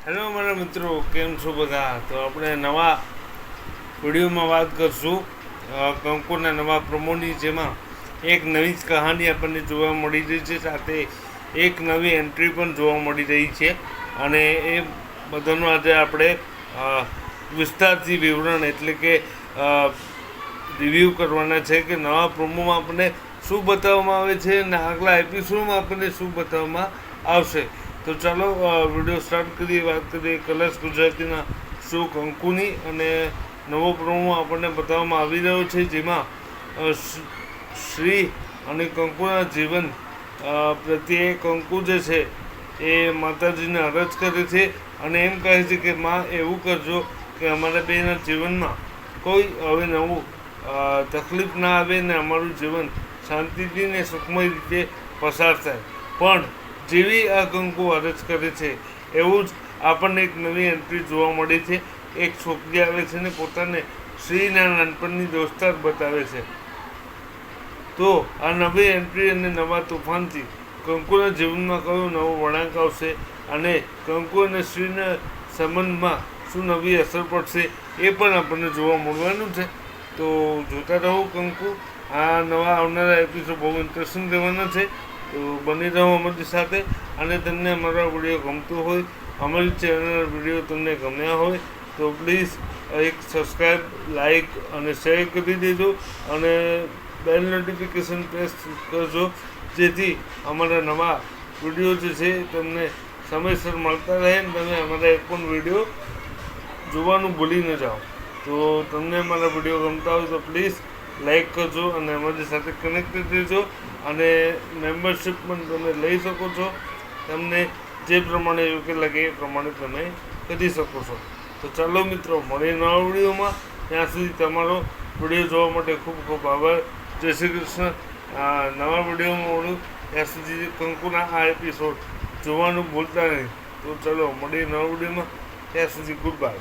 Hello મારા મિત્રો, કેમ છો બધા? તો આપણે નવા વિડીયોમાં વાત કરશું કંકુના નવા પ્રોમોની, જેમાં એક નવી જ કહાની આપણને જોવા મળી રહી છે, સાથે એક નવી એન્ટ્રી પણ જોવા મળી રહી છે. અને એ બધાનું આજે આપણે વિસ્તારથી વિવરણ એટલે કે રિવ્યૂ કરવાના છે કે નવા પ્રોમોમાં આપણને શું બતાવવામાં આવે છે અને આગલા એપિસોડમાં આપણને શું બતાવવામાં આવશે. તો ચાલો વિડીયો સ્ટાર્ટ કરીએ. વાત કરીએ કલર્સ ગુજરાતીના શો કંકુની, અને નવો પ્રોમો આપણને બતાવવામાં આવી રહ્યો છે, જેમાં શ્રી અને કંકુના જીવન પ્રત્યે કંકુ જે છે એ માતાજીને અરજ કરે છે અને એમ કહે છે કે માં, એવું કરજો કે અમારા બેના જીવનમાં કોઈ હવે નવું તકલીફ ના આવે ને અમારું જીવન શાંતિથી ને સુખમય રીતે પસાર થાય. પણ જેવી આ કંકુ અરજ કરે છે એવું જ આપણને એક નવી એન્ટ્રી જોવા મળે છે. એક છોકરી આવે છે ને પોતાને શ્રીના નાનપણની દોસ્તાર બતાવે છે. તો આ નવી એન્ટ્રી અને નવા તોફાનથી કંકુના જીવનમાં કયો નવો વળાંક આવશે અને કંકુ અને શ્રીના સંબંધમાં શું નવી અસર પડશે એ પણ આપણને જોવા મળવાનું છે. તો જોતા રહો કંકુ. આ નવા આવનારા એપિસોડ બહુ ઇન્ટરેસ્ટિંગ રહેવાના છે. તો બની રહો અમારી સાથે. અને તમને અમારા વિડીયો ગમતો હોય, અમારી ચેનલના વિડીયો તમને ગમ્યા હોય તો પ્લીઝ એક સબસ્ક્રાઈબ, લાઈક અને શેર કરી દેજો અને બેલ નોટિફિકેશન પ્રેસ કરજો, જેથી અમારા નવા વિડીયો જે છે તમને સમયસર મળતા રહે અને તમે અમારા એક પણ વિડીયો જોવાનું ભૂલી ન જાઓ. તો તમને અમારા વિડીયો ગમતા હોય તો પ્લીઝ લાઈક કરજો અને અમારી સાથે કનેક્ટેડ રહેજો. અને મેમ્બરશીપ પણ તમે લઈ શકો છો. તમને જે પ્રમાણે યોગ્ય લાગે એ પ્રમાણે તમે કરી શકો છો. તો ચાલો મિત્રો, મળીએ નવા વિડીયોમાં. ત્યાં સુધી તમારો વિડીયો જોવા માટે ખૂબ ખૂબ આભાર. જય શ્રી કૃષ્ણ. નવા વિડીયોમાં મળું ત્યાં સુધી કંકુના આ એપિસોડ જોવાનું ભૂલતા નહીં. તો ચાલો મળીએ નવા વિડીયોમાં. ત્યાં સુધી ગુડ બાય.